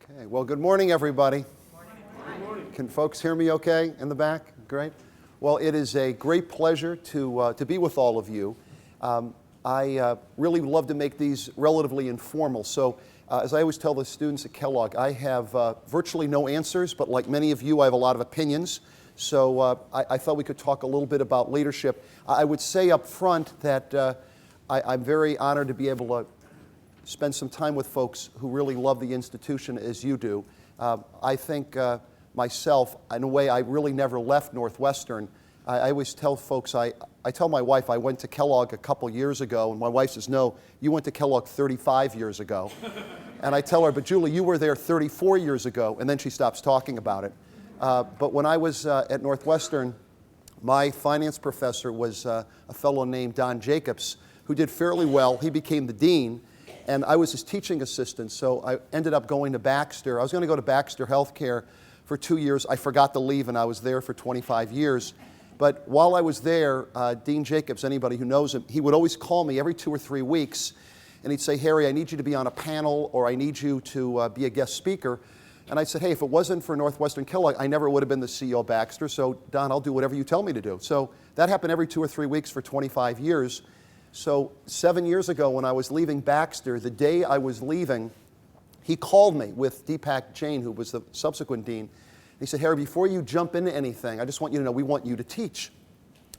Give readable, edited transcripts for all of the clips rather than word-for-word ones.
Okay, well, good morning, everybody. Good morning. Can folks hear me okay in the back? Great. Well, it is a great pleasure to be with all of you. I really love to make these relatively informal. So, as I always tell the students at Kellogg, I have virtually no answers, but like many of you, I have a lot of opinions. So I thought we could talk a little bit about leadership. I would say up front that I'm very honored to be able to spend some time with folks who really love the institution as you do. I think myself, in a way, I really never left Northwestern. I always tell folks, I tell my wife I went to Kellogg a couple years ago, and my wife says, no, you went to Kellogg 35 years ago. And I tell her, but Julie, you were there 34 years ago, and then she stops talking about it. But when I was at Northwestern, my finance professor was a fellow named Don Jacobs, who did fairly well. He became the dean, and I was his teaching assistant, so I ended up going to Baxter. I was going to go to Baxter Healthcare for 2 years. I forgot to leave, and I was there for 25 years. But while I was there, Dean Jacobs, anybody who knows him, he would always call me every 2 or 3 weeks, and he'd say, Harry, I need you to be on a panel, or I need you to be a guest speaker. And I said, hey, if it wasn't for Northwestern Kellogg, I never would have been the CEO of Baxter, so Don, I'll do whatever you tell me to do. So that happened every 2 or 3 weeks for 25 years. So 7 years ago, when I was leaving Baxter, the day I was leaving, he called me with Deepak Jain, who was the subsequent dean. He said, Harry, before you jump into anything, I just want you to know we want you to teach.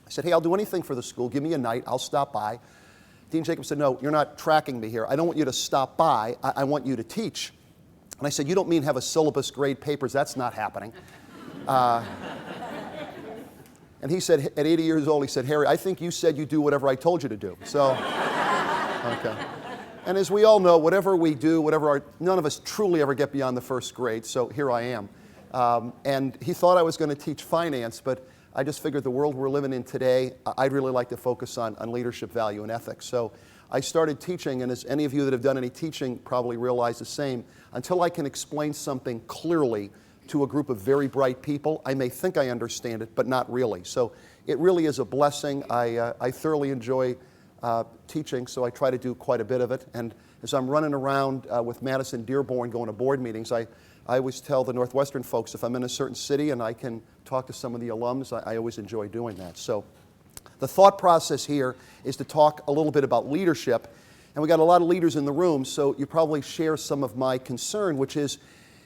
I said, hey, I'll do anything for the school. Give me a night. I'll stop by. Dean Jacobs said, no, you're not tracking me here. I don't want you to stop by. I want you to teach. And I said, you don't mean have a syllabus, grade papers. That's not happening. And he said, at 80 years old, he said, Harry, I think you said you do whatever I told you to do. So, okay. And as we all know, whatever we do, none of us truly ever get beyond the first grade, so here I am. And he thought I was going to teach finance, but I just figured the world we're living in today, I'd really like to focus on leadership value and ethics. So I started teaching, and as any of you that have done any teaching probably realize the same, until I can explain something clearly to a group of very bright people, I may think I understand it, but not really. So it really is a blessing. I thoroughly enjoy teaching, so I try to do quite a bit of it. And as I'm running around with Madison Dearborn going to board meetings, I always tell the Northwestern folks, if I'm in a certain city and I can talk to some of the alums, I always enjoy doing that. So the thought process here is to talk a little bit about leadership. And we got a lot of leaders in the room, so you probably share some of my concern, which is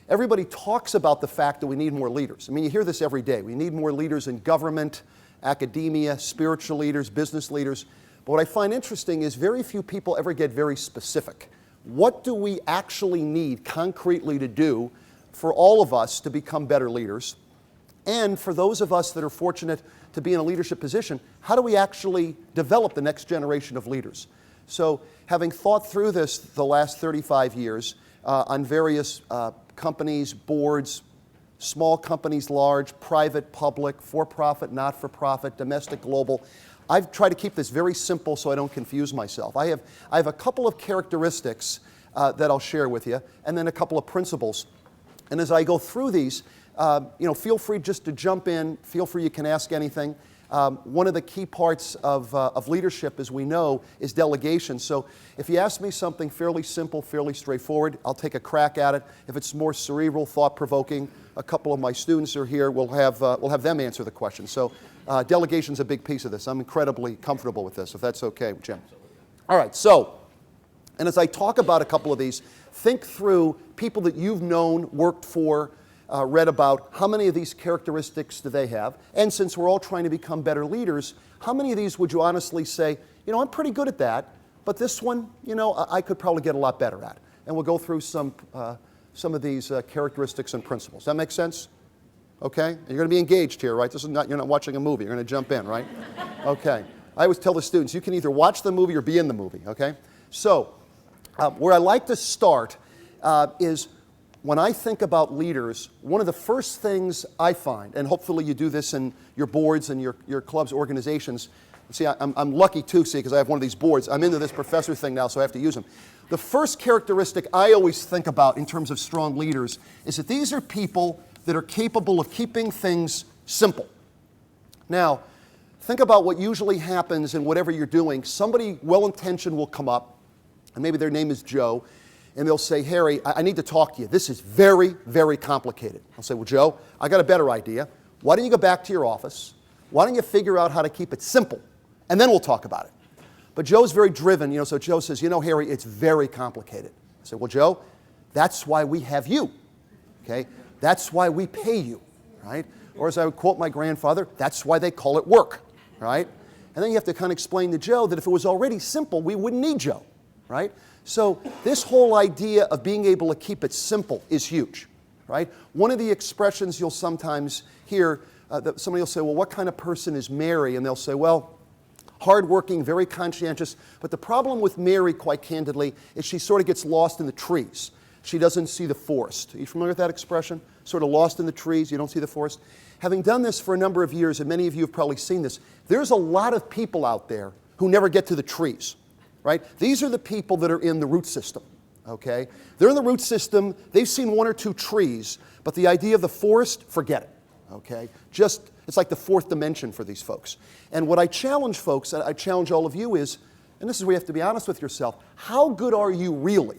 everybody talks about the fact that we need more leaders. I mean, you hear this every day. We need more leaders in government, academia, spiritual leaders, business leaders. But what I find interesting is very few people ever get very specific. What do we actually need concretely to do for all of us to become better leaders? And for those of us that are fortunate to be in a leadership position, how do we actually develop the next generation of leaders? So having thought through this the last 35 years on various companies, boards, small companies, large, private, public, for-profit, not-for-profit, domestic, global, I've tried to keep this very simple so I don't confuse myself. I have a couple of characteristics that I'll share with you, and then a couple of principles. And as I go through these, feel free just to jump in. Feel free, you can ask anything. One of the key parts of leadership, as we know, is delegation. So if you ask me something fairly simple, fairly straightforward, I'll take a crack at it. If it's more cerebral, thought-provoking, a couple of my students are here. We'll have them answer the question. So delegation's a big piece of this. I'm incredibly comfortable with this, if that's okay, Jim. All right, so, and as I talk about a couple of these, think through people that you've known, worked for, read about, how many of these characteristics do they have? And since we're all trying to become better leaders, how many of these would you honestly say, I'm pretty good at that, but this one, I could probably get a lot better at. And we'll go through some of these characteristics and principles. That make sense? Okay? You're going to be engaged here, right? You're not watching a movie. You're going to jump in, right? Okay. I always tell the students, you can either watch the movie or be in the movie, okay? So, where I like to start is when I think about leaders, one of the first things I find, and hopefully you do this in your boards and your clubs, organizations. See, I'm lucky too, because I have one of these boards. I'm into this professor thing now, so I have to use them. The first characteristic I always think about in terms of strong leaders is that these are people that are capable of keeping things simple. Now, think about what usually happens in whatever you're doing. Somebody well-intentioned will come up, and maybe their name is Joe, and they'll say, Harry, I need to talk to you. This is very, very complicated. I'll say, well, Joe, I got a better idea. Why don't you go back to your office? Why don't you figure out how to keep it simple? And then we'll talk about it. But Joe's very driven, so Joe says, Harry, it's very complicated. I say, well, Joe, that's why we have you, okay? That's why we pay you, right? Or as I would quote my grandfather, that's why they call it work, right? And then you have to kind of explain to Joe that if it was already simple, we wouldn't need Joe, right? So this whole idea of being able to keep it simple is huge, right? One of the expressions you'll sometimes hear, that somebody will say, well, what kind of person is Mary? And they'll say, well, hardworking, very conscientious. But the problem with Mary, quite candidly, is she sort of gets lost in the trees. She doesn't see the forest. Are you familiar with that expression? Sort of lost in the trees, you don't see the forest? Having done this for a number of years, and many of you have probably seen this, there's a lot of people out there who never get to the trees, right? These are the people that are in the root system, okay? They're in the root system, they've seen one or two trees, but the idea of the forest, forget it, okay? It's like the fourth dimension for these folks. And what I challenge folks, and I challenge all of you is, and this is where you have to be honest with yourself, how good are you really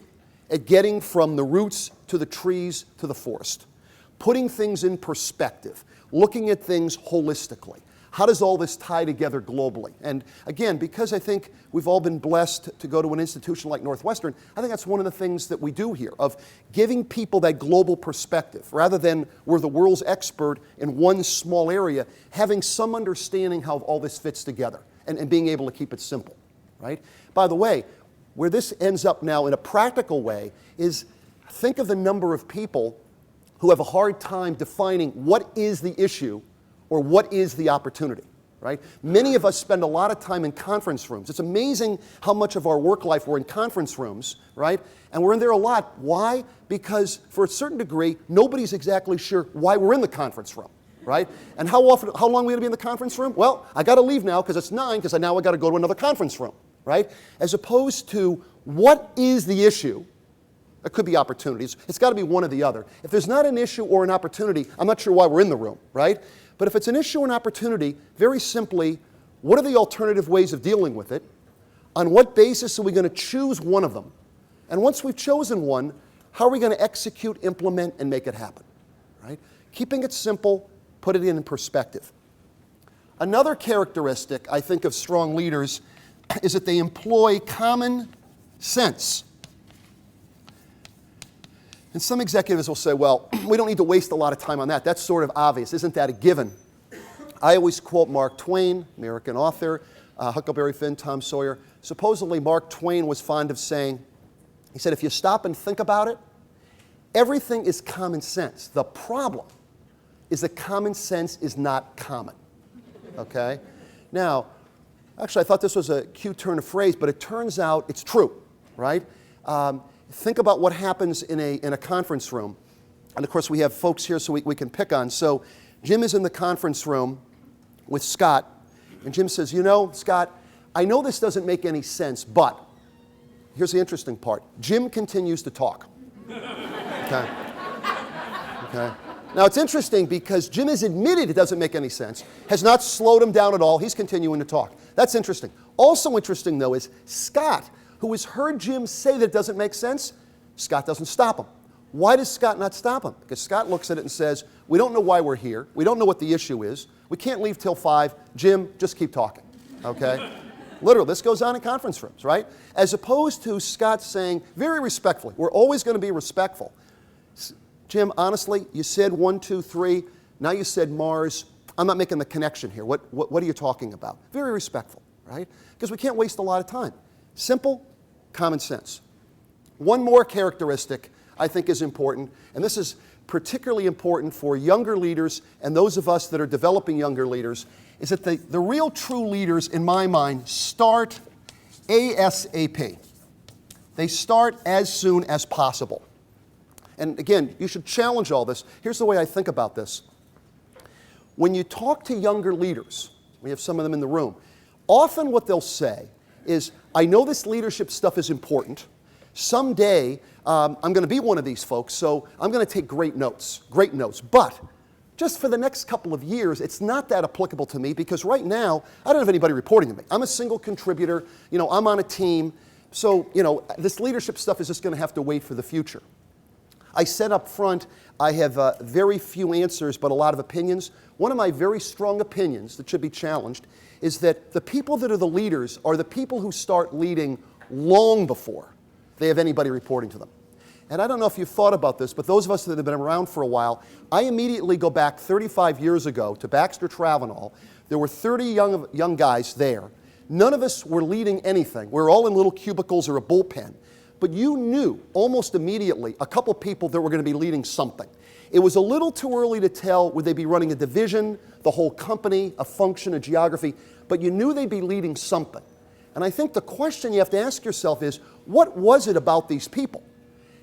at getting from the roots to the trees to the forest? Putting things in perspective, looking at things holistically. How does all this tie together globally? And again, because I think we've all been blessed to go to an institution like Northwestern, I think that's one of the things that we do here, of giving people that global perspective. Rather than we're the world's expert in one small area, having some understanding how all this fits together and being able to keep it simple, right? By the way, where this ends up now in a practical way is think of the number of people who have a hard time defining what is the issue or what is the opportunity, right? Many of us spend a lot of time in conference rooms. It's amazing how much of our work life we're in conference rooms, right? And we're in there a lot. Why? Because for a certain degree, nobody's exactly sure why we're in the conference room, right? And how long are we going to be in the conference room? Well, I got to leave now because it's 9, because now I got to go to another conference room, right? As opposed to what is the issue? It could be opportunities. It's got to be one or the other. If there's not an issue or an opportunity, I'm not sure why we're in the room, right? But if it's an issue or an opportunity, very simply, what are the alternative ways of dealing with it? On what basis are we going to choose one of them? And once we've chosen one, how are we going to execute, implement, and make it happen, right? Keeping it simple, put it in perspective. Another characteristic, I think, of strong leaders is that they employ common sense. And some executives will say, well, we don't need to waste a lot of time on that. That's sort of obvious. Isn't that a given? I always quote Mark Twain, American author, Huckleberry Finn, Tom Sawyer. Supposedly, Mark Twain was fond of saying, he said, if you stop and think about it, everything is common sense. The problem is that common sense is not common, okay? Now, actually, I thought this was a cute turn of phrase, but it turns out it's true, right? Think about what happens in a conference room. And of course, we have folks here so we can pick on. So Jim is in the conference room with Scott. And Jim says, Scott, I know this doesn't make any sense, but here's the interesting part. Jim continues to talk. Okay. Now, it's interesting because Jim has admitted it doesn't make any sense, has not slowed him down at all. He's continuing to talk. That's interesting. Also interesting, though, is Scott, who has heard Jim say that it doesn't make sense, Scott doesn't stop him. Why does Scott not stop him? Because Scott looks at it and says, we don't know why we're here. We don't know what the issue is. We can't leave till 5. Jim, just keep talking, okay? Literally, this goes on in conference rooms, right? As opposed to Scott saying, very respectfully, we're always going to be respectful. Jim, honestly, you said 1, 2, 3. Now you said Mars. I'm not making the connection here. What are you talking about? Very respectful, right? Because we can't waste a lot of time. Simple, common sense. One more characteristic I think is important, and this is particularly important for younger leaders and those of us that are developing younger leaders, is that the real true leaders, in my mind, start ASAP. They start as soon as possible. And again, you should challenge all this. Here's the way I think about this. When you talk to younger leaders, we have some of them in the room, often what they'll say is, I know this leadership stuff is important. Someday, I'm going to be one of these folks, so I'm going to take great notes. But just for the next couple of years, it's not that applicable to me because right now, I don't have anybody reporting to me. I'm a single contributor. I'm on a team. So, this leadership stuff is just going to have to wait for the future. I said up front, I have very few answers, but a lot of opinions. One of my very strong opinions that should be challenged is that the people that are the leaders are the people who start leading long before they have anybody reporting to them. And I don't know if you've thought about this, but those of us that have been around for a while, I immediately go back 35 years ago to Baxter Travanol. There were 30 young guys there. None of us were leading anything. We were all in little cubicles or a bullpen. But you knew almost immediately a couple people that were going to be leading something. It was a little too early to tell would they be running a division, the whole company, a function, a geography, but you knew they'd be leading something. And I think the question you have to ask yourself is, what was it about these people?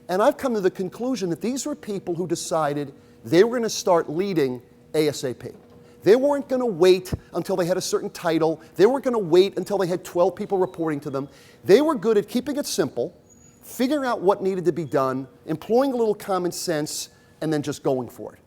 And I've come to the conclusion that these were people who decided they were going to start leading ASAP. They weren't going to wait until they had a certain title. They weren't going to wait until they had 12 people reporting to them. They were good at keeping it simple, figuring out what needed to be done, employing a little common sense, and then just going for it.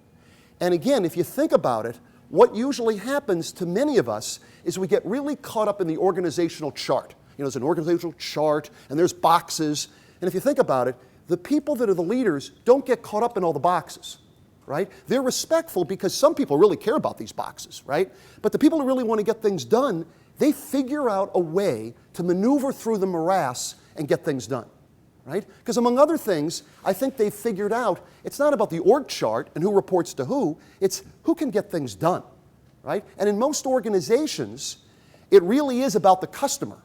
And again, if you think about it, what usually happens to many of us is we get really caught up in the organizational chart. There's an organizational chart, and there's boxes. And if you think about it, the people that are the leaders don't get caught up in all the boxes, right? They're respectful because some people really care about these boxes, right? But the people who really want to get things done, they figure out a way to maneuver through the morass and get things done, right? Because among other things, I think they've figured out it's not about the org chart and who reports to who, it's who can get things done, right? And in most organizations, it really is about the customer,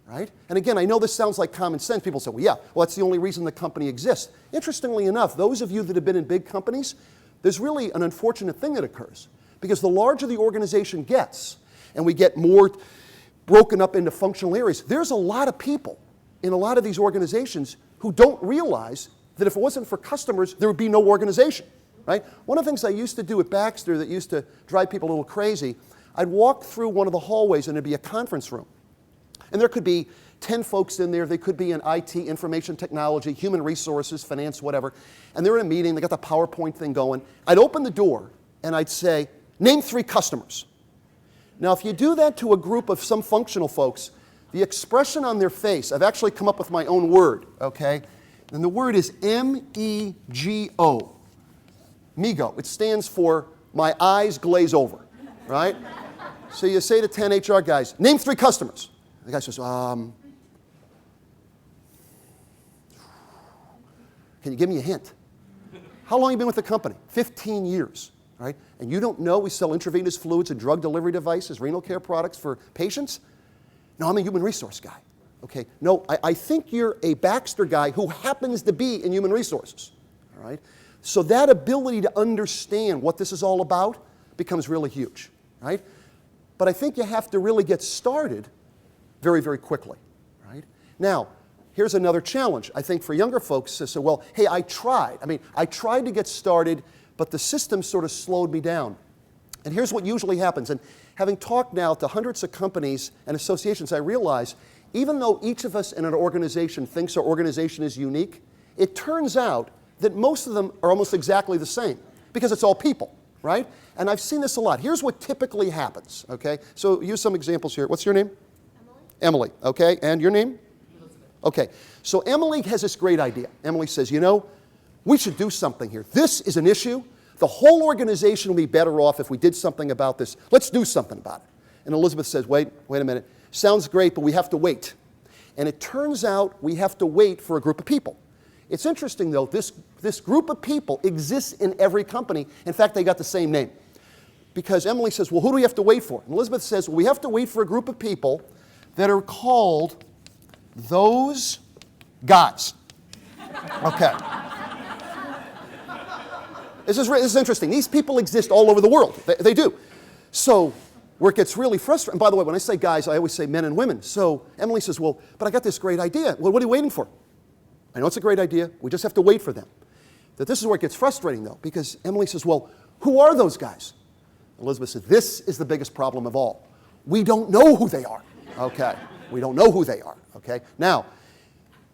right? And again, I know this sounds like common sense. People say, well, that's the only reason the company exists. Interestingly enough, those of you that have been in big companies, there's really an unfortunate thing that occurs. Because the larger the organization gets, and we get more broken up into functional areas, there's a lot of people in a lot of these organizations who don't realize that if it wasn't for customers, there would be no organization, right? One of the things I used to do at Baxter that used to drive people a little crazy, I'd walk through one of the hallways and there'd be a conference room. And there could be 10 folks in there. They could be in IT, information technology, human resources, finance, whatever. And they're in a meeting. They got the PowerPoint thing going. I'd open the door and I'd say, name 3 customers. Now, if you do that to a group of some functional folks, the expression on their face, I've actually come up with my own word, okay? And the word is M-E-G-O. MEGO. It stands for my eyes glaze over, right? So you say to 10 HR guys, name 3 customers. The guy says, can you give me a hint? How long have you been with the company? 15 years, right? And you don't know we sell intravenous fluids and drug delivery devices, renal care products for patients? No, I'm a human resource guy. Okay, no, I think you're a Baxter guy who happens to be in human resources, all right? So that ability to understand what this is all about becomes really huge, right? But I think you have to really get started very, very quickly, right? Now, here's another challenge, I think, for younger folks to say, well, hey, I tried to get started, but the system sort of slowed me down. And here's what usually happens. And having talked now to hundreds of companies and associations, I realize even though each of us in an organization thinks our organization is unique, it turns out that most of them are almost exactly the same because it's all people, right? And I've seen this a lot. Here's what typically happens, okay? So use some examples here. What's your name? Emily, okay, and your name? Elizabeth. Okay, so Emily has this great idea. Emily says, we should do something here. This is an issue. The whole organization will be better off if we did something about this. Let's do something about it. And Elizabeth says, wait a minute. Sounds great, but we have to wait. And it turns out we have to wait for a group of people. It's interesting, though, this group of people exists in every company. In fact, they got the same name. Because Emily says, well, who do we have to wait for? And Elizabeth says, well, we have to wait for a group of people that are called those guys. Okay. This is interesting. These people exist all over the world. They do. So where it gets really frustrating, by the way, when I say guys, I always say men and women. So Emily says, well, but I got this great idea. Well, what are you waiting for? I know it's a great idea. We just have to wait for them. That this is where it gets frustrating, though, because Emily says, well, who are those guys? Elizabeth says, this is the biggest problem of all. We don't know who they are. Okay, we don't know who they are, okay? Now,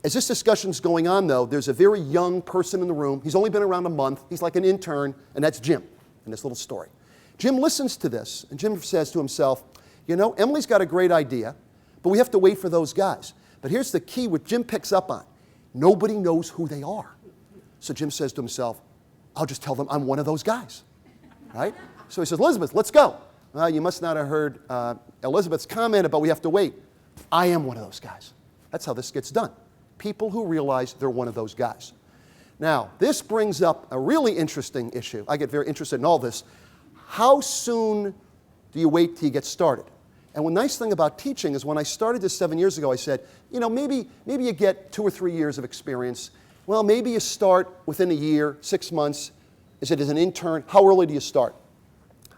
as this discussion's going on, though, there's a very young person in the room. He's only been around a month. He's like an intern, and that's Jim in this little story. Jim listens to this, and Jim says to himself, Emily's got a great idea, but we have to wait for those guys. But here's the key what Jim picks up on. Nobody knows who they are. So Jim says to himself, I'll just tell them I'm one of those guys, right? So he says, Elizabeth, let's go. Well, you must not have heard Elizabeth's comment about we have to wait. I am one of those guys. That's how this gets done. People who realize they're one of those guys. Now, this brings up a really interesting issue. I get very interested in all this. How soon do you wait till you get started? And one nice thing about teaching is when I started this 7 years ago, I said, maybe you get 2 or 3 years of experience. Well, maybe you start within a year, 6 months. Is it as an intern? How early do you start?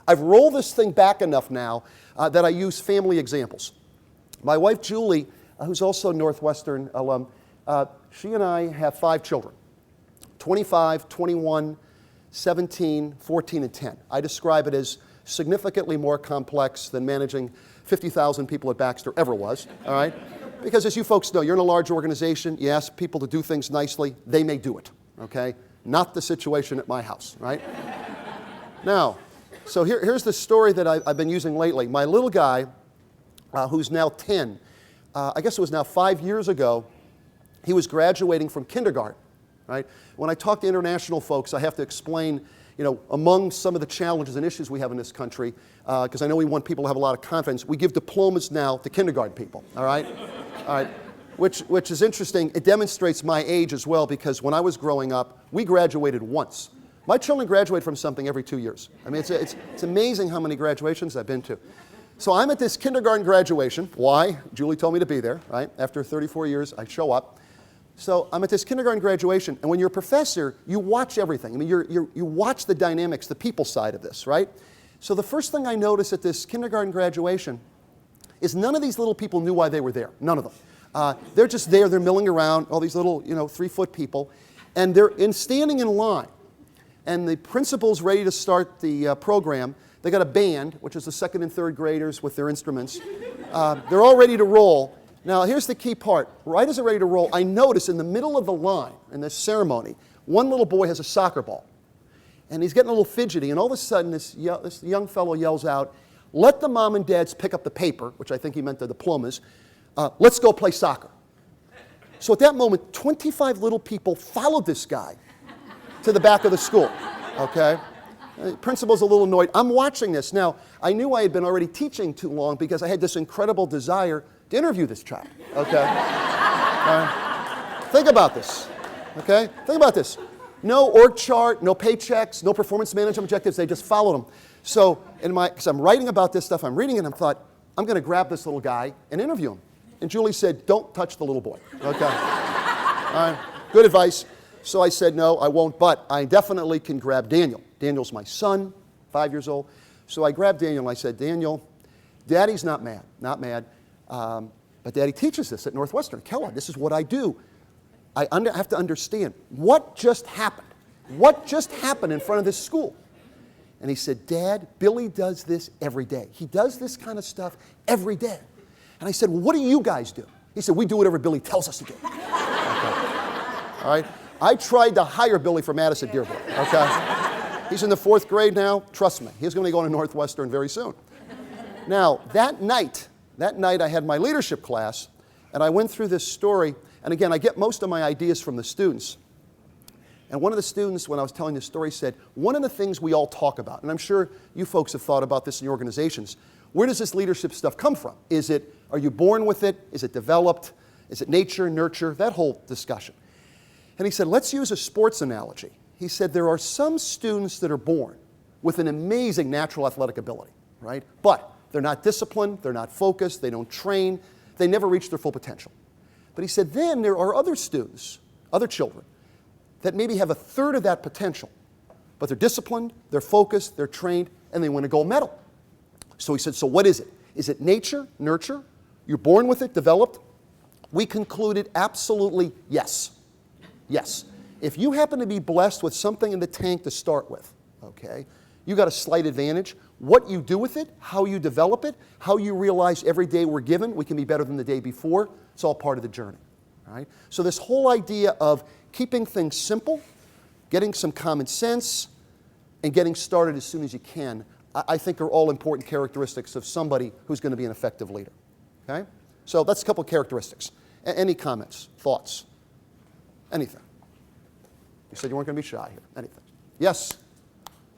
I've rolled this thing back enough now that I use family examples. My wife, Julie, who's also a Northwestern alum, she and I have 5 children, 25, 21, 17, 14, and 10. I describe it as significantly more complex than managing 50,000 people at Baxter ever was, all right? Because as you folks know, you're in a large organization, you ask people to do things nicely, they may do it, okay? Not the situation at my house, right? Now, so here's the story that I've been using lately. My little guy, who's now 10, I guess it was now 5 years ago, he was graduating from kindergarten, right? When I talk to international folks, I have to explain, among some of the challenges and issues we have in this country, because I know we want people to have a lot of confidence, we give diplomas now to kindergarten people, all right? All right, which is interesting. It demonstrates my age as well, because when I was growing up, we graduated once. My children graduate from something every 2 years. I mean, it's amazing how many graduations I've been to. So I'm at this kindergarten graduation. Why? Julie told me to be there, right? After 34 years, I show up. So I'm at this kindergarten graduation, and when you're a professor, you watch everything. I mean, you watch the dynamics, the people side of this, right? So the first thing I noticed at this kindergarten graduation is none of these little people knew why they were there. None of them. They're just there. They're milling around, all these little, 3-foot people, and they're standing in line. And the principal's ready to start the program. They got a band, which is the 2nd and 3rd graders with their instruments. They're all ready to roll. Now, here's the key part. Right as they're ready to roll, I notice in the middle of the line, in this ceremony, one little boy has a soccer ball. And he's getting a little fidgety, and all of a sudden, this young fellow yells out, let the mom and dads pick up the paper, which I think he meant the diplomas. Let's go play soccer. So at that moment, 25 little people followed this guy to the back of the school, okay? The principal's a little annoyed. I'm watching this. Now, I knew I had been already teaching too long because I had this incredible desire to interview this child, okay? Think about this, okay? Think about this. No org chart, no paychecks, no performance management objectives. They just followed them. So, because I'm writing about this stuff, I'm reading it, and I thought, I'm going to grab this little guy and interview him. And Julie said, don't touch the little boy, okay? All right, good advice. So I said, no, I won't, but I definitely can grab Daniel. Daniel's my son, 5 years old. So I grabbed Daniel and I said, Daniel, Daddy's not mad, but Daddy teaches this at Northwestern, Kellogg. This is what I do. I have to understand, what just happened? What just happened in front of this school? And he said, Dad, Billy does this every day. He does this kind of stuff every day. And I said, well, what do you guys do? He said, we do whatever Billy tells us to do. Okay. All right. I tried to hire Billy for Madison Dearborn, okay? He's in the 4th grade now. Trust me, he's going to be going to Northwestern very soon. Now, that night I had my leadership class, and I went through this story. And again, I get most of my ideas from the students. And one of the students, when I was telling this story, said, one of the things we all talk about, and I'm sure you folks have thought about this in your organizations, where does this leadership stuff come from? Are you born with it? Is it developed? Is it nature, nurture? That whole discussion. And he said, let's use a sports analogy. He said, there are some students that are born with an amazing natural athletic ability, right? But they're not disciplined, they're not focused, they don't train, they never reach their full potential. But he said, then there are other students, other children, that maybe have a third of that potential, but they're disciplined, they're focused, they're trained, and they win a gold medal. So he said, so what is it? Is it nature, nurture? You're born with it, developed? We concluded absolutely yes. Yes. If you happen to be blessed with something in the tank to start with, okay, you got a slight advantage. What you do with it, how you develop it, how you realize every day we're given, we can be better than the day before, it's all part of the journey. Right? So this whole idea of keeping things simple, getting some common sense, and getting started as soon as you can, I think are all important characteristics of somebody who's going to be an effective leader. Okay? So that's a couple of characteristics. Any comments, thoughts, anything? You said you weren't going to be shy here. Anything? Yes,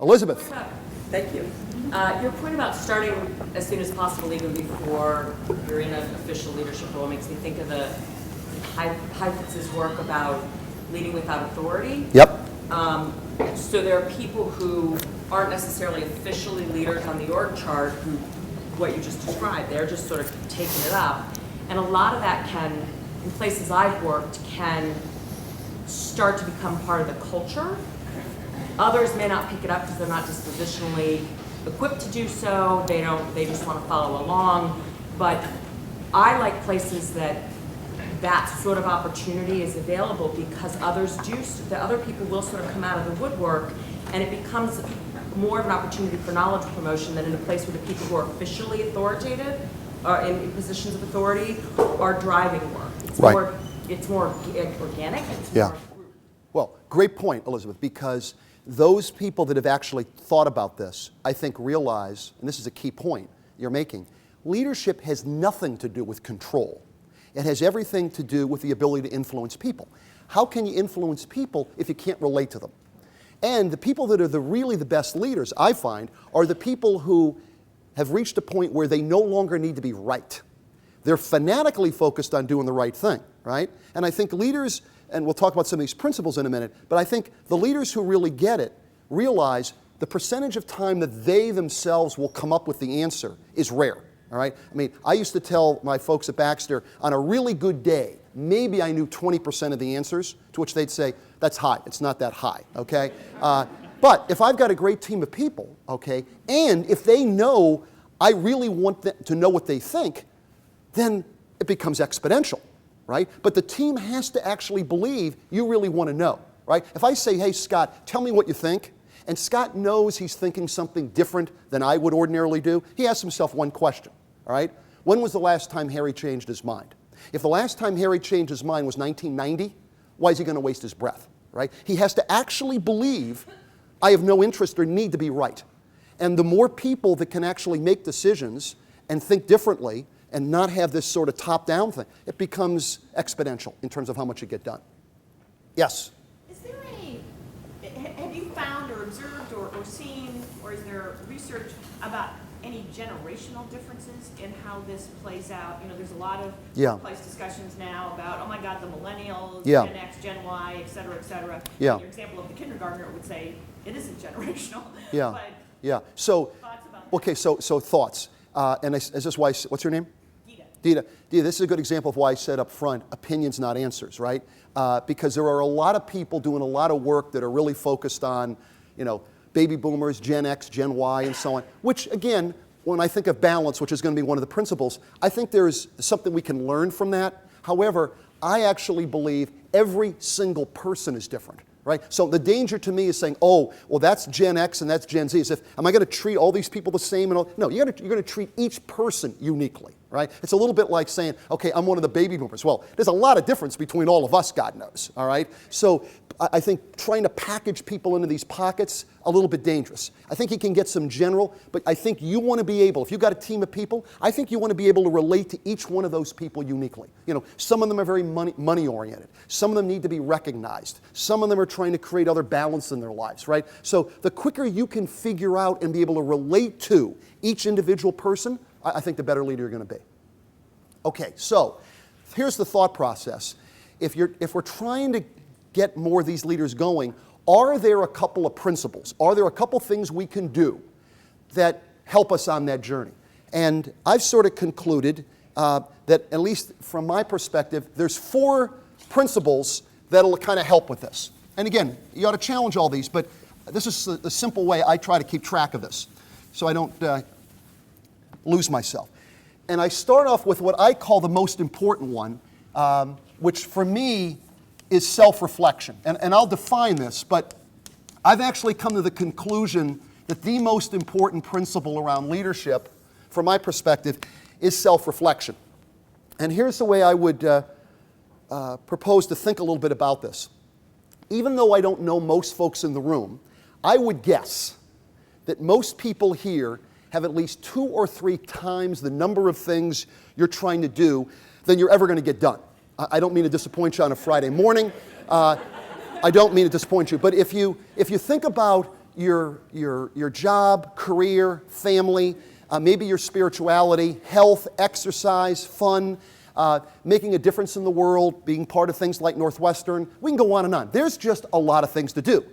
Elizabeth. Thank you. Your point about starting as soon as possible, even before you're in an official leadership role, makes me think of the Heifetz's work about leading without authority. Yep. So there are people who aren't necessarily officially leaders on the org chart who, what you just described, they're just sort of taking it up. And a lot of that can, in places I've worked, can start to become part of the culture. Others may not pick it up because they're not dispositionally equipped to do so. They just want to follow along. But I like places that sort of opportunity is available because the other people will sort of come out of the woodwork, and it becomes more of an opportunity for knowledge promotion than in a place where the people who are officially authoritative or in positions of authority are driving work. It's more organic. It's more Well, great point, Elizabeth, because those people that have actually thought about this, I think, realize, and this is a key point you're making, leadership has nothing to do with control. It has everything to do with the ability to influence people. How can you influence people if you can't relate to them? And the people that are really the best leaders, I find, are the people who have reached a point where they no longer need to be right. They're fanatically focused on doing the right thing, right? And I think leaders, and we'll talk about some of these principles in a minute, but I think the leaders who really get it realize the percentage of time that they themselves will come up with the answer is rare. All right? I mean, I used to tell my folks at Baxter, on a really good day, maybe I knew 20% of the answers, to which they'd say, that's high. It's not that high, okay? But if I've got a great team of people, okay, and if they know I really want them to know what they think, then it becomes exponential, right? But the team has to actually believe you really want to know, right? If I say, hey, Scott, tell me what you think, and Scott knows he's thinking something different than I would ordinarily do, he asks himself one question, all right? When was the last time Harry changed his mind? If the last time Harry changed his mind was 1990, why is he going to waste his breath, right? He has to actually believe I have no interest or need to be right. And the more people that can actually make decisions and think differently and not have this sort of top-down thing, it becomes exponential in terms of how much you get done. Yes? Have you found or observed or seen, or is there research about any generational differences in how this plays out? You know, there's a lot of workplace discussions now about, oh my God, the millennials, Gen X, Gen Y, et cetera, et cetera. Yeah. Your example of the kindergartner would say it isn't generational. Yeah. But So, thoughts about that? okay, so thoughts. And is this why, what's your name? Dita, this is a good example of why I said up front, opinions, not answers, right? Because there are a lot of people doing a lot of work that are really focused on, you know, baby boomers, Gen X, Gen Y, and so on, which, again, when I think of balance, which is going to be one of the principles, I think there's something we can learn from that. However, I actually believe every single person is different. Right? So the danger to me is saying, oh, well, that's Gen X and that's Gen Z. As if, am I going to treat all these people the same? And all? No, you're going to treat each person uniquely. Right? It's a little bit like saying, okay, I'm one of the baby boomers. Well, there's a lot of difference between all of us, God knows. All right? So I think trying to package people into these pockets, a little bit dangerous. I think you can get some general, but I think you want to be able, if you've got a team of people, I think you want to be able to relate to each one of those people uniquely. You know, some of them are very money oriented. Some of them need to be recognized. Some of them are trying to create other balance in their lives, right? So the quicker you can figure out and be able to relate to each individual person, I think the better leader you're going to be. Okay, so here's the thought process. If we're trying to get more of these leaders going, are there a couple of principles? Are there a couple things we can do that help us on that journey? And I've sort of concluded that, at least from my perspective, there's 4 principles that'll kind of help with this. And again, you ought to challenge all these, but this is the simple way I try to keep track of this so I don't lose myself. And I start off with what I call the most important one, which for me is self-reflection. And I'll define this, but I've actually come to the conclusion that the most important principle around leadership, from my perspective, is self-reflection. And here's the way I would propose to think a little bit about this. Even though I don't know most folks in the room, I would guess that most people here have at least 2 or 3 times the number of things you're trying to do than you're ever going to get done. I don't mean to disappoint you on a Friday morning. I don't mean to disappoint you, but if you think about your job, career, family, maybe your spirituality, health, exercise, fun, making a difference in the world, being part of things like Northwestern, we can go on and on. There's just a lot of things to do.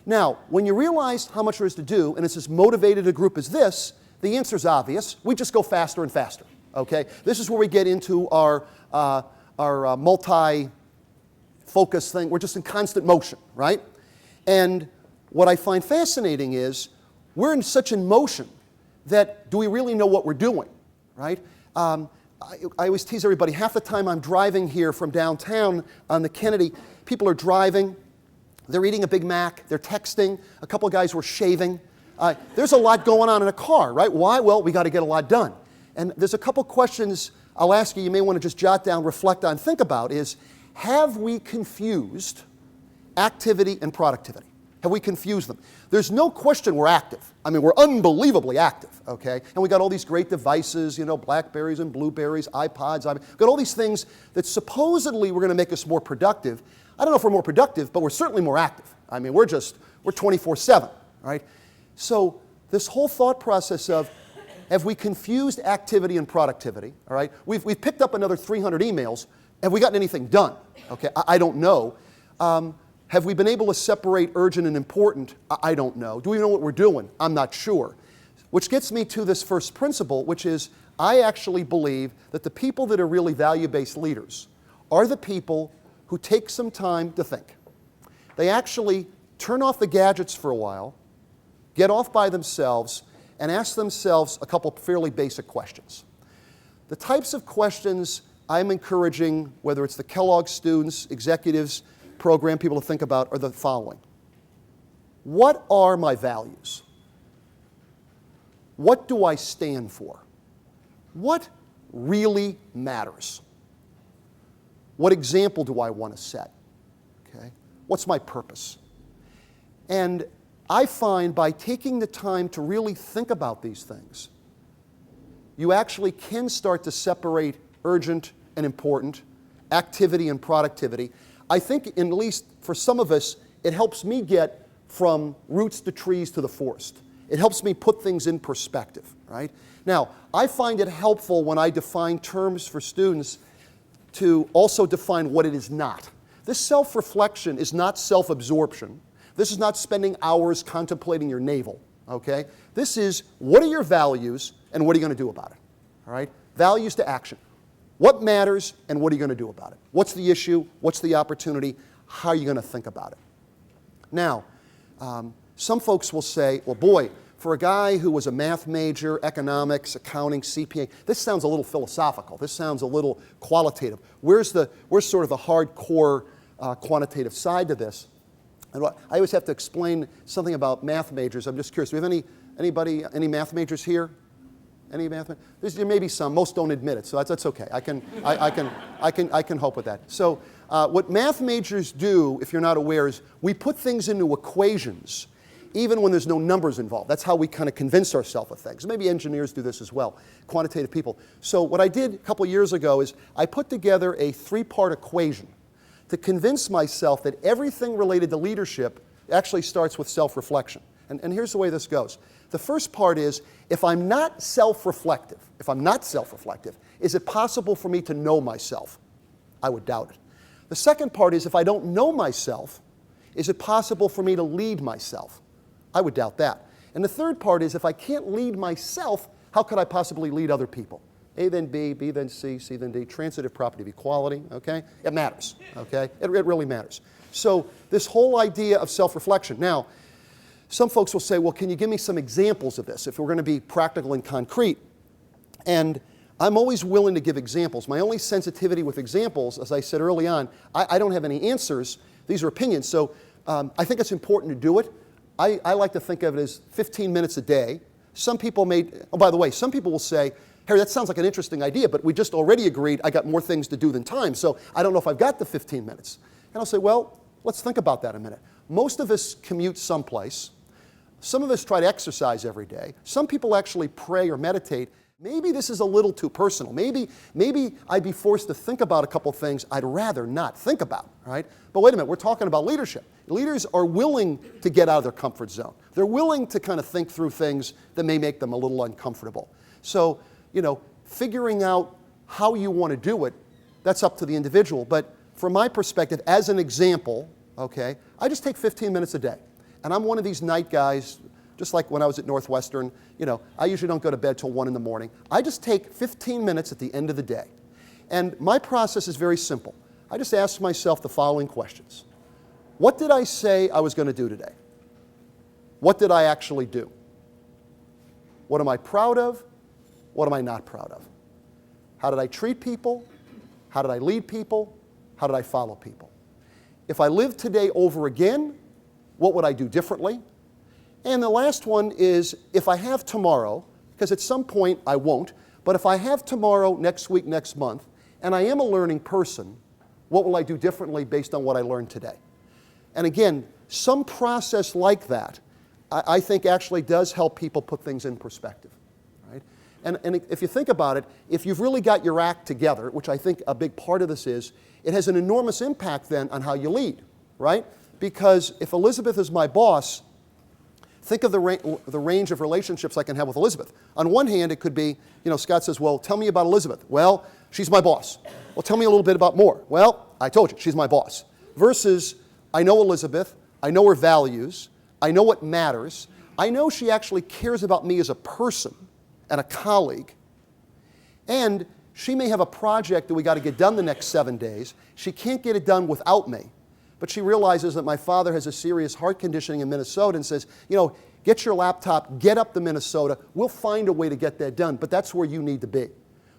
Now, when you realize how much there is to do, and it's as motivated a group as this, the answer is obvious. We just go faster and faster, okay? This is where we get into our multi-focus thing. We're just in constant motion, right? And what I find fascinating is we're in such in motion that do we really know what we're doing, right? I always tease everybody, half the time I'm driving here from downtown on the Kennedy, people are driving, they're eating a Big Mac, they're texting, a couple of guys were shaving. There's a lot going on in a car, right? Why? Well, we got to get a lot done. And there's a couple questions I'll ask you, you may want to just jot down, reflect on, think about is, have we confused activity and productivity? Have we confused them? There's no question we're active. I mean, we're unbelievably active, okay? And we got all these great devices, you know, Blackberries and Blueberries, iPods. We've got all these things that supposedly were going to make us more productive. I don't know if we're more productive, but we're certainly more active. I mean, we're 24/7, right? So this whole thought process of, have we confused activity and productivity, all right? We've picked up another 300 emails. Have we gotten anything done? Okay, I don't know. Have we been able to separate urgent and important? I don't know. Do we know what we're doing? I'm not sure. Which gets me to this first principle, which is I actually believe that the people that are really value-based leaders are the people who take some time to think. They actually turn off the gadgets for a while, get off by themselves, and ask themselves a couple fairly basic questions. The types of questions I'm encouraging, whether it's the Kellogg students, executives, program people to think about are the following. What are my values? What do I stand for? What really matters? What example do I want to set? Okay? What's my purpose? And I find by taking the time to really think about these things, you actually can start to separate urgent and important, activity and productivity. I think, at least for some of us, it helps me get from roots to trees to the forest. It helps me put things in perspective, right? Now, I find it helpful when I define terms for students to also define what it is not. This self-reflection is not self-absorption. This is not spending hours contemplating your navel, okay? This is, what are your values and what are you going to do about it, all right? Values to action. What matters and what are you going to do about it? What's the issue? What's the opportunity? How are you going to think about it? Now, some folks will say, well, boy, for a guy who was a math major, economics, accounting, CPA, this sounds a little philosophical. This sounds a little qualitative. Where's sort of the hardcore quantitative side to this? And I always have to explain something about math majors. I'm just curious. Do we have any math majors here? Any math? There may be some. Most don't admit it, so that's okay. I can help with that. So what math majors do, if you're not aware, is we put things into equations, even when there's no numbers involved. That's how we kind of convince ourselves of things. Maybe engineers do this as well, quantitative people. So what I did a couple years ago is I put together a 3-part equation to convince myself that everything related to leadership actually starts with self-reflection. And here's the way this goes. The first part is, if I'm not self-reflective, is it possible for me to know myself? I would doubt it. The second part is, if I don't know myself, is it possible for me to lead myself? I would doubt that. And the third part is, if I can't lead myself, how could I possibly lead other people? A then B, B then C, C then D, transitive property of equality, okay? It matters, okay? It really matters. So this whole idea of self-reflection. Now, some folks will say, well, can you give me some examples of this if we're going to be practical and concrete? And I'm always willing to give examples. My only sensitivity with examples, as I said early on, I don't have any answers. These are opinions. So I think it's important to do it. I like to think of it as 15 minutes a day. Some people by the way, some people will say, Harry, that sounds like an interesting idea, but we just already agreed I got more things to do than time, so I don't know if I've got the 15 minutes. And I'll say, well, let's think about that a minute. Most of us commute someplace. Some of us try to exercise every day. Some people actually pray or meditate. Maybe this is a little too personal. Maybe I'd be forced to think about a couple things I'd rather not think about, right? But wait a minute, we're talking about leadership. Leaders are willing to get out of their comfort zone. They're willing to kind of think through things that may make them a little uncomfortable. So, figuring out how you want to do it, that's up to the individual. But from my perspective, as an example, okay, I just take 15 minutes a day. And I'm one of these night guys, just like when I was at Northwestern, I usually don't go to bed till 1 in the morning. I just take 15 minutes at the end of the day. And my process is very simple. I just ask myself the following questions. What did I say I was going to do today? What did I actually do? What am I proud of? What am I not proud of? How did I treat people? How did I lead people? How did I follow people? If I lived today over again, what would I do differently? And the last one is, if I have tomorrow, because at some point I won't, but if I have tomorrow, next week, next month, and I am a learning person, what will I do differently based on what I learned today? And again, some process like that, I think actually does help people put things in perspective, right? And if you think about it, if you've really got your act together, which I think a big part of this is, it has an enormous impact then on how you lead, right? Because if Elizabeth is my boss, think of the range of relationships I can have with Elizabeth. On one hand, it could be, Scott says, well, tell me about Elizabeth. Well, she's my boss. Well, tell me a little bit about more. Well, I told you, she's my boss. Versus, I know Elizabeth, I know her values, I know what matters, I know she actually cares about me as a person and a colleague, and she may have a project that we got to get done the next 7 days. She can't get it done without me. But she realizes that my father has a serious heart condition in Minnesota and says, get your laptop, get up to Minnesota. We'll find a way to get that done, but that's where you need to be.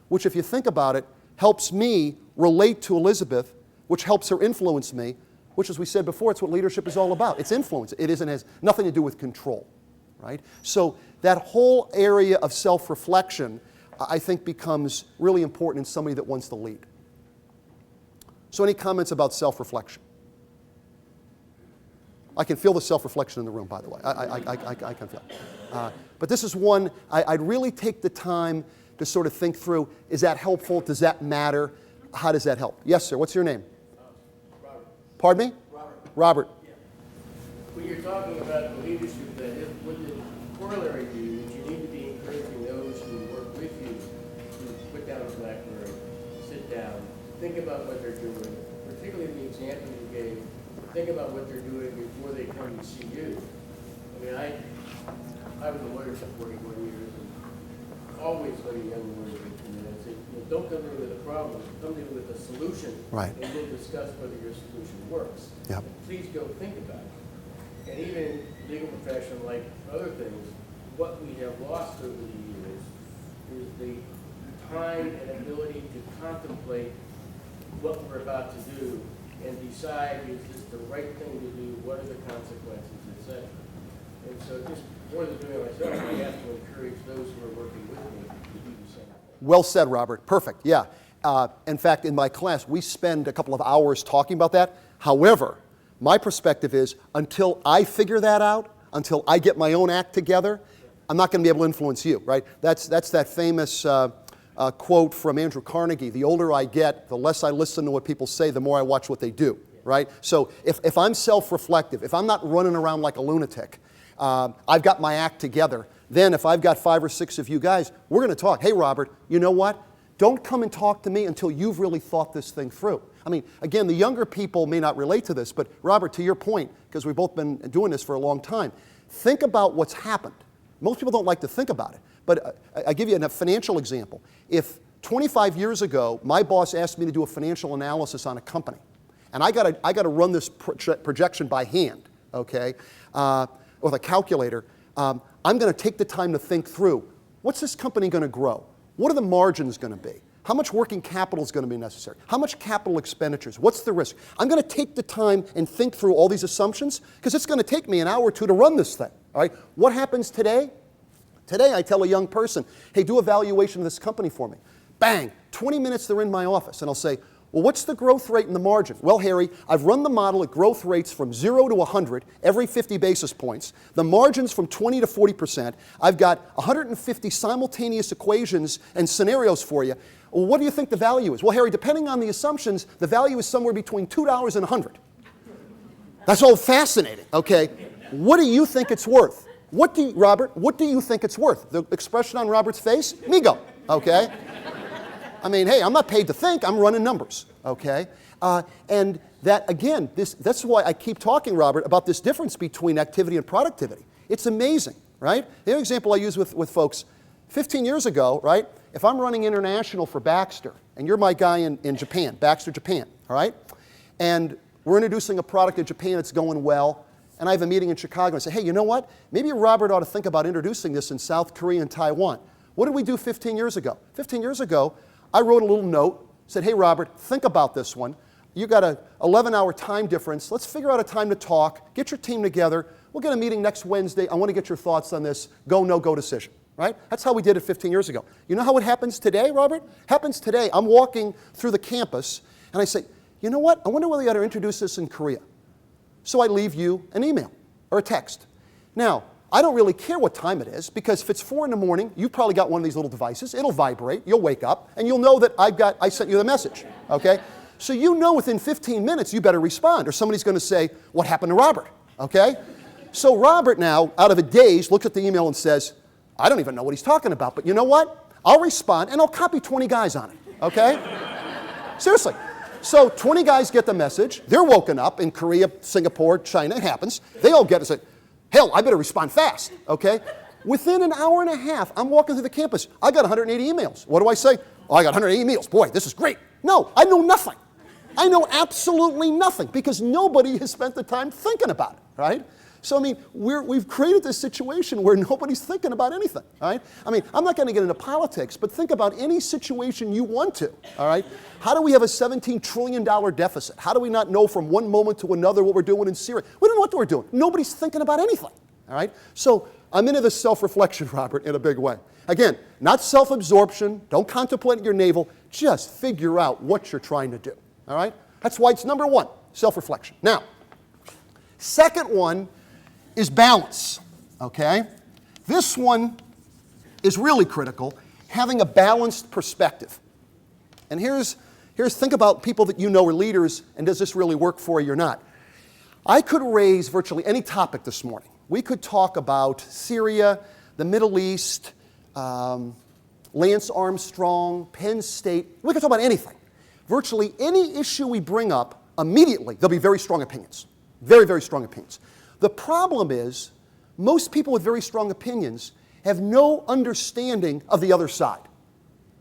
Which, if you think about it, helps me relate to Elizabeth, which helps her influence me, which, as we said before, it's what leadership is all about. It's influence. It has nothing to do with control, right? So that whole area of self-reflection, I think, becomes really important in somebody that wants to lead. So any comments about self-reflection? I can feel the self-reflection in the room, by the way. I can feel it. But this is one, I'd really take the time to sort of think through, is that helpful? Does that matter? How does that help? Yes, sir. What's your name? Robert. Pardon me? Robert. Yeah. When you're talking about the leadership, would the corollary be that you need to be encouraging those who work with you to put down a BlackBerry, sit down, think about what they're doing, particularly the example you gave, think about what they're doing before they come to see you. I mean, I was a lawyer for 41 years, and always letting young lawyers come in and say, don't come in with a problem, come in with a solution, right, and we'll discuss whether your solution works. Yep. Please go think about it. And even in legal profession, like other things, what we have lost over the years is the time and ability to contemplate what we're about to do and decide, is this the right thing to do, what are the consequences, etc. And so just more than doing it myself, I have to encourage those who are working with me to do the same. Well said, Robert. Perfect. Yeah. In fact, in my class, we spend a couple of hours talking about that. However, my perspective is, until I figure that out, until I get my own act together, I'm not going to be able to influence you, right? That's that famous quote from Andrew Carnegie: the older I get, the less I listen to what people say, the more I watch what they do, right? So if I'm self-reflective, if I'm not running around like a lunatic, I've got my act together, then if I've got 5 or 6 of you guys, we're going to talk. Hey, Robert, you know what? Don't come and talk to me until you've really thought this thing through. I mean, again, the younger people may not relate to this, but Robert, to your point, because we've both been doing this for a long time, think about what's happened. Most people don't like to think about it, but I give you a financial example. If 25 years ago, my boss asked me to do a financial analysis on a company, and I got to run this projection by hand, okay, with a calculator, I'm going to take the time to think through, what's this company going to grow? What are the margins going to be? How much working capital is going to be necessary? How much capital expenditures? What's the risk? I'm going to take the time and think through all these assumptions, because it's going to take me an hour or two to run this thing. All right? What happens today? Today I tell a young person, hey, do a valuation of this company for me. Bang! 20 minutes they're in my office, and I'll say, Well, what's the growth rate and the margin? Well, Harry, I've run the model at growth rates from 0 to 100 every 50 basis points. The margin's from 20 to 40%. I've got 150 simultaneous equations and scenarios for you. Well, what do you think the value is? Well, Harry, depending on the assumptions, the value is somewhere between $2 and 100. That's all fascinating, okay? What do you think it's worth? Robert, what do you think it's worth? The expression on Robert's face? Me go, okay? I mean, hey, I'm not paid to think, I'm running numbers, okay? And that, again, that's why I keep talking, Robert, about this difference between activity and productivity. It's amazing, right? The other example I use with folks, 15 years ago, right, if I'm running international for Baxter, and you're my guy in Japan, Baxter Japan, all right? And we're introducing a product in Japan that's going well, and I have a meeting in Chicago, and I say, hey, you know what? Maybe Robert ought to think about introducing this in South Korea and Taiwan. What did we do 15 years ago? 15 years ago, I wrote a little note, said, hey, Robert, think about this one. You got an 11-hour time difference. Let's figure out a time to talk. Get your team together. We'll get a meeting next Wednesday. I want to get your thoughts on this go, no-go decision, right? That's how we did it 15 years ago. You know how it happens today, Robert? Happens today. I'm walking through the campus, and I say, you know what? I wonder whether you ought to introduce this in Korea. So I leave you an email or a text. Now, I don't really care what time it is, because if it's 4 in the morning, you've probably got one of these little devices. It'll vibrate. You'll wake up, and you'll know that I sent you the message, okay? So you know within 15 minutes you better respond, or somebody's going to say, what happened to Robert, okay? So Robert now, out of a daze, looks at the email and says, I don't even know what he's talking about, but you know what? I'll respond, and I'll copy 20 guys on it, okay? Seriously. So 20 guys get the message. They're woken up in Korea, Singapore, China. It happens. They all get it and say, hell, I better respond fast, okay? Within an hour and a half, I'm walking through the campus. I got 180 emails. What do I say? Oh, I got 180 emails. Boy, this is great. No, I know nothing. I know absolutely nothing, because nobody has spent the time thinking about it, right? So, I mean, we've created this situation where nobody's thinking about anything, all right? I mean, I'm not going to get into politics, but think about any situation you want to, all right? How do we have a $17 trillion deficit? How do we not know from one moment to another what we're doing in Syria? We don't know what we're doing. Nobody's thinking about anything, all right? So I'm into this self-reflection, Robert, in a big way. Again, not self-absorption. Don't contemplate your navel. Just figure out what you're trying to do, all right? That's why it's number one, self-reflection. Now, second one is balance, okay? This one is really critical, having a balanced perspective. And here's think about people that you know are leaders, and does this really work for you or not? I could raise virtually any topic this morning. We could talk about Syria, the Middle East, Lance Armstrong, Penn State. We could talk about anything. Virtually any issue we bring up, immediately there'll be very strong opinions. Very, very strong opinions. The problem is, most people with very strong opinions have no understanding of the other side,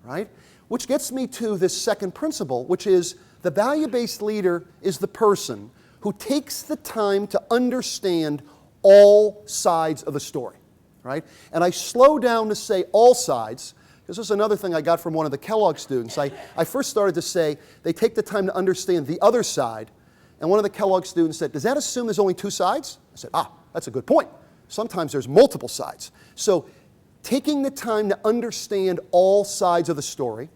right? Which gets me to this second principle, which is the value-based leader is the person who takes the time to understand all sides of the story, right? And I slow down to say all sides, because this is another thing I got from one of the Kellogg students. I first started to say they take the time to understand the other side, and one of the Kellogg students said, does that assume there's only two sides? I said, that's a good point. Sometimes there's multiple sides. So taking the time to understand all sides of the story.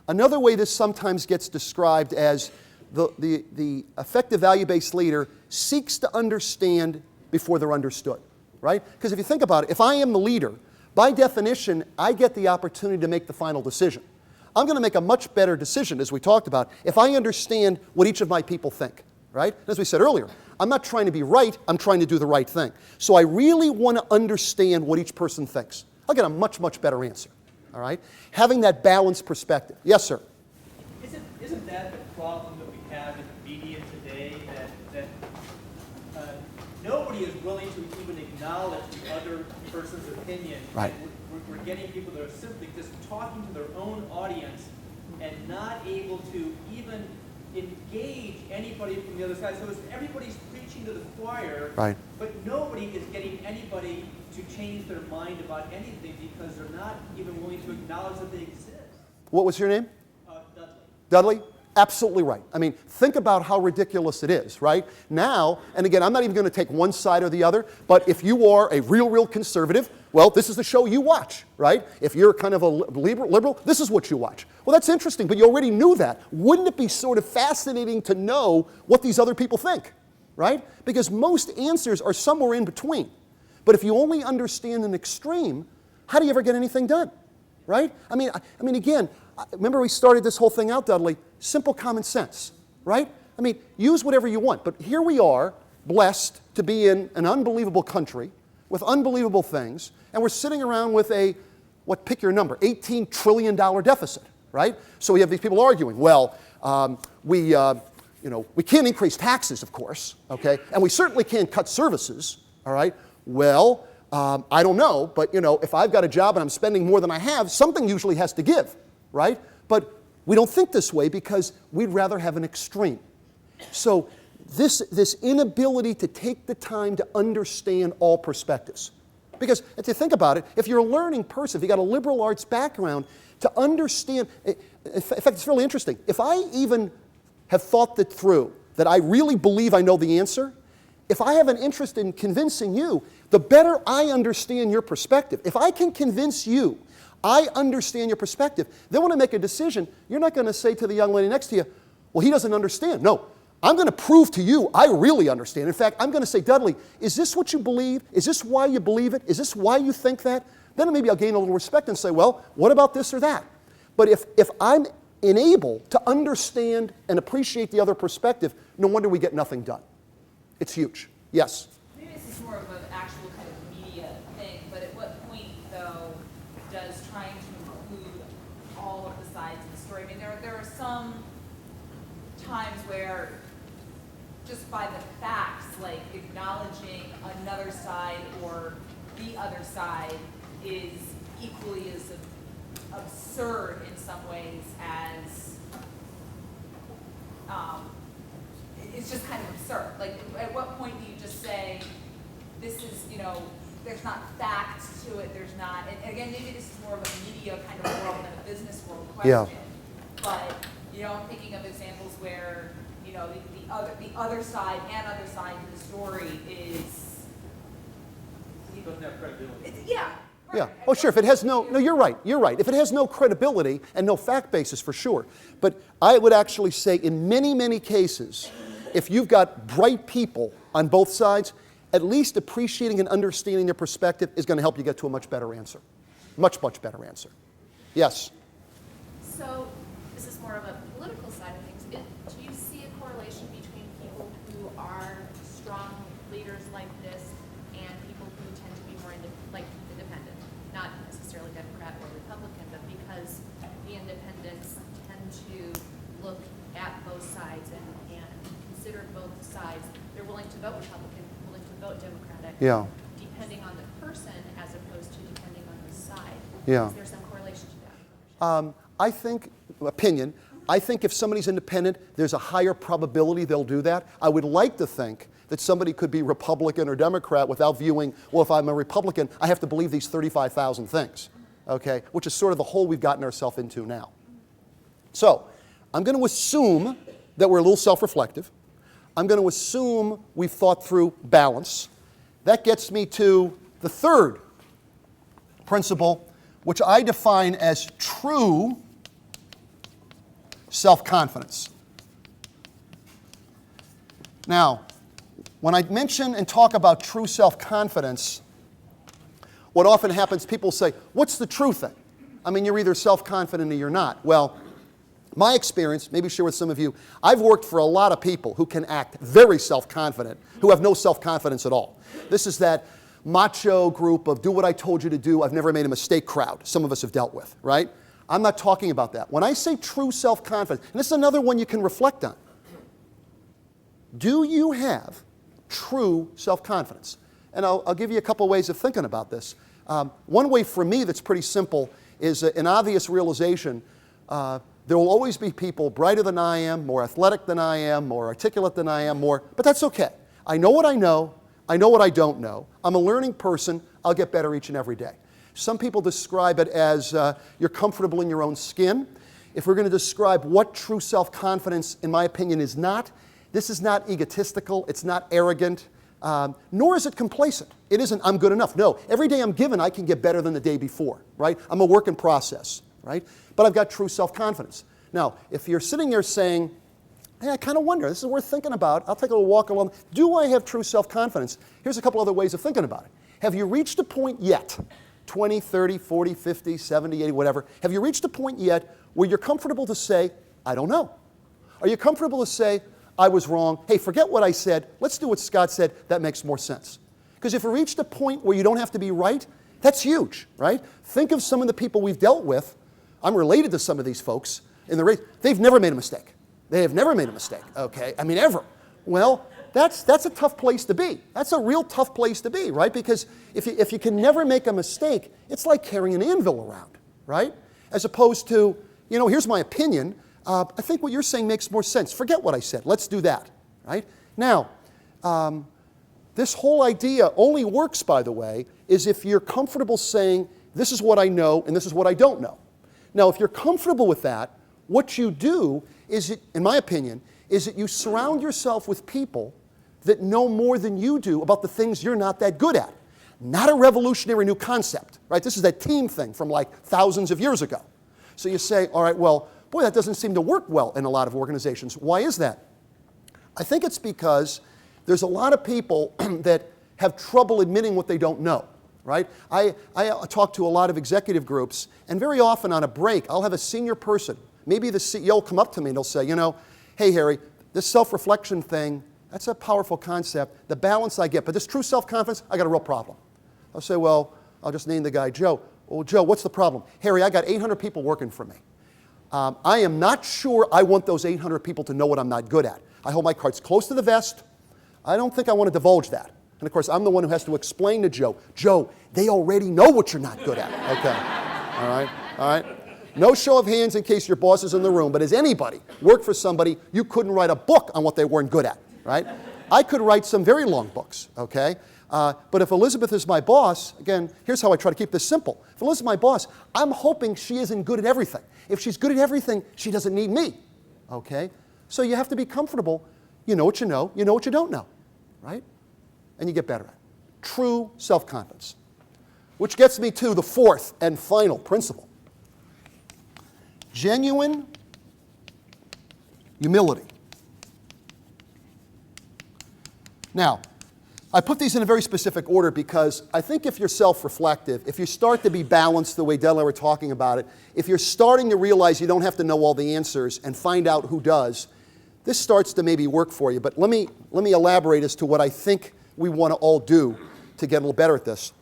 Another way this sometimes gets described as the effective value-based leader seeks to understand before they're understood, right? Because if you think about it, if I am the leader, by definition, I get the opportunity to make the final decision. I'm going to make a much better decision, as we talked about, if I understand what each of my people think. Right? As we said earlier, I'm not trying to be right, I'm trying to do the right thing. So I really want to understand what each person thinks. I'll get a much, much better answer. All right? Having that balanced perspective. Yes, sir? Isn't that the problem that we have in the media today, that nobody is willing to even acknowledge the other person's opinion? Right. We're getting people that are simply just talking to their own audience and not able to even engage anybody from the other side. So everybody's preaching to the choir, right, but nobody is getting anybody to change their mind about anything, because they're not even willing to acknowledge that they exist. What was your name? Dudley. Dudley? Absolutely right. I mean, think about how ridiculous it is, right? Now, and again, I'm not even going to take one side or the other, but if you are a real conservative, Well, this is the show you watch, right? If you're kind of a liberal, this is what you watch. Well, that's interesting, but you already knew that. Wouldn't it be sort of fascinating to know what these other people think, right? Because most answers are somewhere in between. But if you only understand an extreme, how do you ever get anything done, right? I mean, again, remember we started this whole thing out, Dudley, simple common sense, right? I mean, use whatever you want. But here we are, blessed to be in an unbelievable country with unbelievable things, and we're sitting around with pick your number, $18 trillion deficit, right? So we have these people arguing, well, we can't increase taxes, of course, okay? And we certainly can't cut services, all right? Well, I don't know, but if I've got a job and I'm spending more than I have, something usually has to give, right? But we don't think this way because we'd rather have an extreme. So this inability to take the time to understand all perspectives. Because if you think about it, if you're a learning person, if you've got a liberal arts background, to understand, in fact, it's really interesting. If I even have thought that through, that I really believe I know the answer, if I have an interest in convincing you, the better I understand your perspective. If I can convince you, I understand your perspective, then when I make a decision, you're not going to say to the young lady next to you, well, he doesn't understand. No. I'm going to prove to you I really understand. In fact, I'm going to say, Dudley, is this what you believe? Is this why you believe it? Is this why you think that? Then maybe I'll gain a little respect and say, well, what about this or that? But if I'm unable to understand and appreciate the other perspective, no wonder we get nothing done. It's huge. Yes? Maybe this is more of an actual kind of media thing, but at what point, though, does trying to include all of the sides of the story? I mean, there are some times where just by the facts, like acknowledging another side or the other side is equally as absurd in some ways as, it's just kind of absurd. Like, at what point do you just say, this is, there's not facts to it, there's not, and again, maybe this is more of a media kind of world than a business world question. Yeah. But, I'm thinking of examples where, the other side and other side of the story is, Doesn't have credibility. yeah. Yeah. Oh, sure. If it has no, you're right. You're right. If it has no credibility and no fact basis, for sure. But I would actually say in many, many cases, if you've got bright people on both sides, at least appreciating and understanding their perspective is going to help you get to a much better answer. Much, much better answer. Yes? So this is more of a political side of things. Do you see a correlation between people who are strong leaders like this and people who tend to be more independent? Not necessarily Democrat or Republican, but because the independents tend to look at both sides and consider both sides. They're willing to vote Republican, willing to vote Democratic, Yeah. depending on the person as opposed to depending on the side. Yeah. Is there some correlation to that? I think if somebody's independent, there's a higher probability they'll do that. I would like to think that somebody could be Republican or Democrat without viewing, well, if I'm a Republican, I have to believe these 35,000 things, okay? Which is sort of the hole we've gotten ourselves into now. So, I'm going to assume that we're a little self-reflective. I'm going to assume we've thought through balance. That gets me to the third principle, which I define as true self-confidence. Now, when I mention and talk about true self-confidence, what often happens, people say, what's the true thing? I mean, you're either self-confident or you're not. Well, my experience, maybe share with some of you, I've worked for a lot of people who can act very self-confident, who have no self-confidence at all. This is that macho group of do what I told you to do, I've never made a mistake crowd some of us have dealt with, right? I'm not talking about that. When I say true self-confidence, and this is another one you can reflect on, do you have true self-confidence? And I'll give you a couple ways of thinking about this. One way for me that's pretty simple is an obvious realization. There will always be people brighter than I am, more athletic than I am, more articulate than I am, but that's okay. I know what I know what I don't know. I'm a learning person. I'll get better each and every day. Some people describe it as you're comfortable in your own skin. If we're going to describe what true self-confidence, in my opinion, is not, this is not egotistical. It's not arrogant. Nor is it complacent. It isn't, I'm good enough. No, every day I'm given, I can get better than the day before, right? I'm a work in process, right? But I've got true self-confidence. Now, if you're sitting there saying, hey, I kind of wonder, this is worth thinking about, I'll take a little walk along. Do I have true self-confidence? Here's a couple other ways of thinking about it. Have you reached a point yet, 20, 30, 40, 50, 70, 80, whatever, have you reached a point yet where you're comfortable to say, I don't know? Are you comfortable to say, I was wrong, hey, forget what I said, let's do what Scott said, that makes more sense? Because if you reached a point where you don't have to be right, that's huge, right? Think of some of the people we've dealt with. I'm related to some of these folks in the race. They've never made a mistake. They have never made a mistake, okay? I mean, ever. Well, that's a tough place to be. That's a real tough place to be, right? Because if you can never make a mistake, it's like carrying an anvil around, right? As opposed to, here's my opinion. I think what you're saying makes more sense. Forget what I said. Let's do that, right? Now, this whole idea only works, by the way, is if you're comfortable saying, this is what I know and this is what I don't know. Now, if you're comfortable with that, what you do is, in my opinion, is that you surround yourself with people that know more than you do about the things you're not that good at. Not a revolutionary new concept, right? This is that team thing from like thousands of years ago. So you say, all right, well, boy, that doesn't seem to work well in a lot of organizations. Why is that? I think it's because there's a lot of people that have trouble admitting what they don't know, right? I talk to a lot of executive groups, and very often on a break, I'll have a senior person, maybe the CEO will come up to me and they'll say, hey, Harry, this self-reflection thing, that's a powerful concept. The balance I get, but this true self-confidence, I got a real problem. I'll say, well, I'll just name the guy Joe. Well, Joe, what's the problem? Harry, I got 800 people working for me. I am not sure I want those 800 people to know what I'm not good at. I hold my cards close to the vest. I don't think I want to divulge that. And of course, I'm the one who has to explain to Joe, Joe, they already know what you're not good at. Okay, all right. No show of hands in case your boss is in the room, but has anybody worked for somebody you couldn't write a book on what they weren't good at, right? I could write some very long books, okay? But if Elizabeth is my boss, again, here's how I try to keep this simple. If Elizabeth's my boss, I'm hoping she isn't good at everything. If she's good at everything, she doesn't need me, okay? So you have to be comfortable. You know what you know what you don't know, right? And you get better at it. True self-confidence. Which gets me to the fourth and final principle. Genuine humility. Now, I put these in a very specific order because I think if you're self-reflective, if you start to be balanced the way Dell and I were talking about it, if you're starting to realize you don't have to know all the answers and find out who does, this starts to maybe work for you. But let me elaborate as to what I think we want to all do to get a little better at this.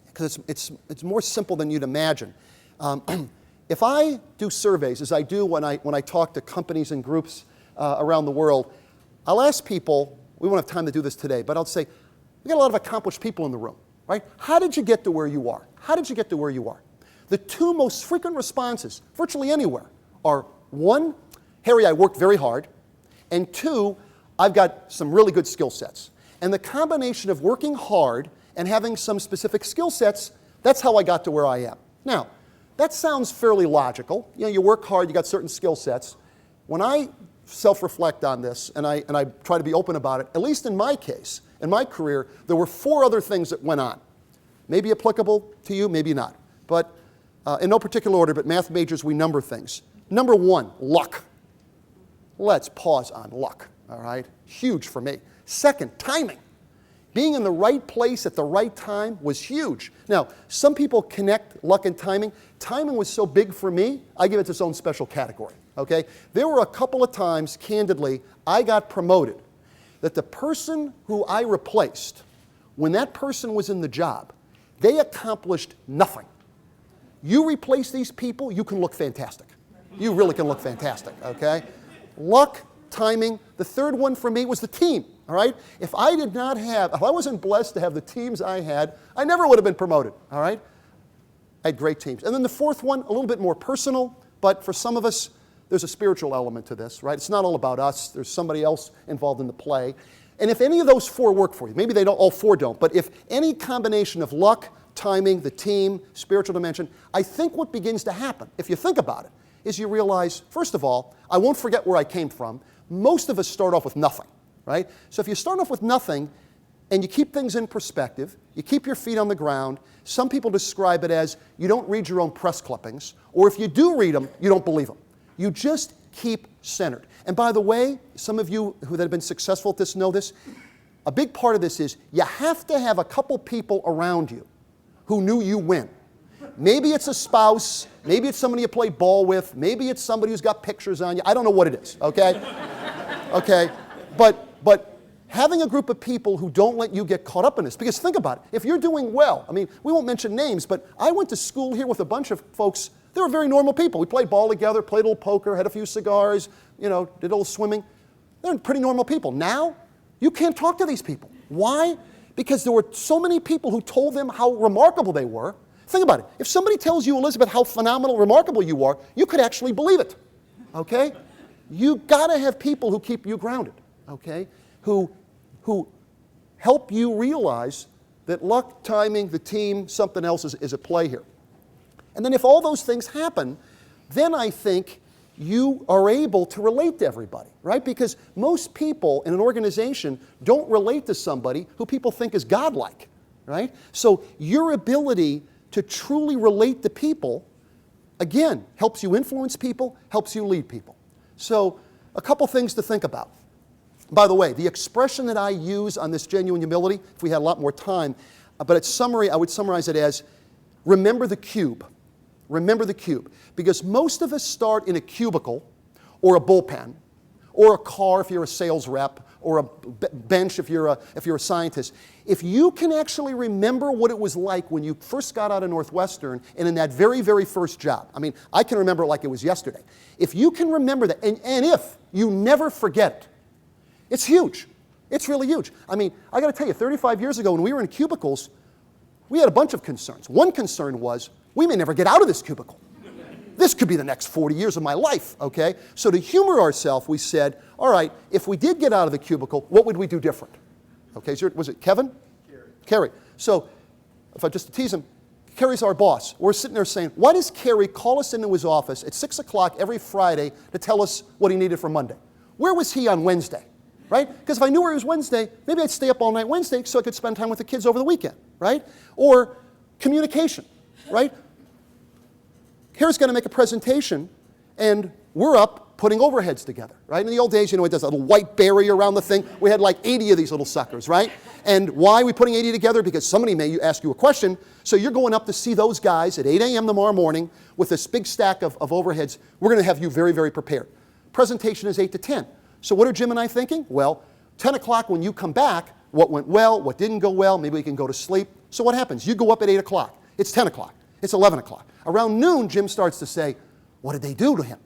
Because it's more simple than you'd imagine. If I do surveys, as I do when I talk to companies and groups around the world, I'll ask people, we won't have time to do this today, but I'll say, we got a lot of accomplished people in the room, right? How did you get to where you are? How did you get to where you are? The two most frequent responses, virtually anywhere, are one, Harry, I worked very hard, and two, I've got some really good skill sets. And the combination of working hard and having some specific skill sets, that's how I got to where I am. Now, that sounds fairly logical. You work hard, you got certain skill sets. When I self-reflect on this, and I try to be open about it, at least in my case, in my career, there were 4 other things that went on. Maybe applicable to you, maybe not. But in no particular order, but math majors, we number things. Number 1, luck. Let's pause on luck, all right? Huge for me. Second, timing. Being in the right place at the right time was huge. Now, some people connect luck and timing. Timing was so big for me, I give it its own special category, okay? There were a couple of times, candidly, I got promoted that the person who I replaced, when that person was in the job, they accomplished nothing. You replace these people, you can look fantastic. You really can look fantastic, okay? Luck, timing. The third one for me was the team. All right? If I wasn't blessed to have the teams I had, I never would have been promoted. All right? I had great teams. And then the fourth one, a little bit more personal, but for some of us, there's a spiritual element to this, right? It's not all about us. There's somebody else involved in the play. And if any of those 4 work for you, maybe they don't, all 4 don't, but if any combination of luck, timing, the team, spiritual dimension, I think what begins to happen, if you think about it, is you realize, first of all, I won't forget where I came from. Most of us start off with nothing. Right? So if you start off with nothing, and you keep things in perspective, you keep your feet on the ground. Some people describe it as you don't read your own press clippings, or if you do read them, you don't believe them. You just keep centered. And by the way, some of you who have been successful at this know this, a big part of this is you have to have a couple people around you who knew you win. Maybe it's a spouse, maybe it's somebody you play ball with, maybe it's somebody who's got pictures on you. I don't know what it is, okay? Okay, but having a group of people who don't let you get caught up in this, because think about it, if you're doing well, I mean, we won't mention names, but I went to school here with a bunch of folks, they were very normal people. We played ball together, played a little poker, had a few cigars, did a little swimming. They're pretty normal people. Now, you can't talk to these people. Why? Because there were so many people who told them how remarkable they were. Think about it. If somebody tells you, Elizabeth, how phenomenal, remarkable you are, you could actually believe it, okay? You gotta have people who keep you grounded, okay? Who help you realize that luck, timing, the team, something else is at play here. And then if all those things happen, then I think you are able to relate to everybody, right? Because most people in an organization don't relate to somebody who people think is godlike, right? So your ability to truly relate to people, again, helps you influence people, helps you lead people. So a couple things to think about. By the way, the expression that I use on this genuine humility, if we had a lot more time, but at summary, I would summarize it as, remember the cube. Remember the cube. Because most of us start in a cubicle, or a bullpen, or a car if you're a sales rep, or a bench if you're a scientist. If you can actually remember what it was like when you first got out of Northwestern and in that very, very first job, I mean, I can remember it like it was yesterday. If you can remember that, and if you never forget it, it's huge. It's really huge. I mean, I got to tell you, 35 years ago when we were in cubicles, we had a bunch of concerns. One concern was, we may never get out of this cubicle. This could be the next 40 years of my life, okay? So to humor ourselves, we said, all right, if we did get out of the cubicle, what would we do different? Okay, so was it Kevin? Kerry. So, if I just to tease him, Kerry's our boss. We're sitting there saying, why does Kerry call us into his office at 6 o'clock every Friday to tell us what he needed for Monday? Where was he on Wednesday, right? Because if I knew where he was Wednesday, maybe I'd stay up all night Wednesday so I could spend time with the kids over the weekend, right? Or communication, right? Kerry's going to make a presentation, and we're up putting overheads together, right? In the old days, it does a little white barrier around the thing. We had like 80 of these little suckers, right? And why are we putting 80 together? Because somebody may ask you a question, so you're going up to see those guys at 8 a.m. tomorrow morning with this big stack of overheads. We're going to have you very, very prepared. Presentation is 8 to 10. So what are Jim and I thinking? Well, 10 o'clock when you come back, what went well, what didn't go well, maybe we can go to sleep. So what happens? You go up at 8 o'clock. It's 10 o'clock. It's 11 o'clock. Around noon, Jim starts to say, what did they do to him?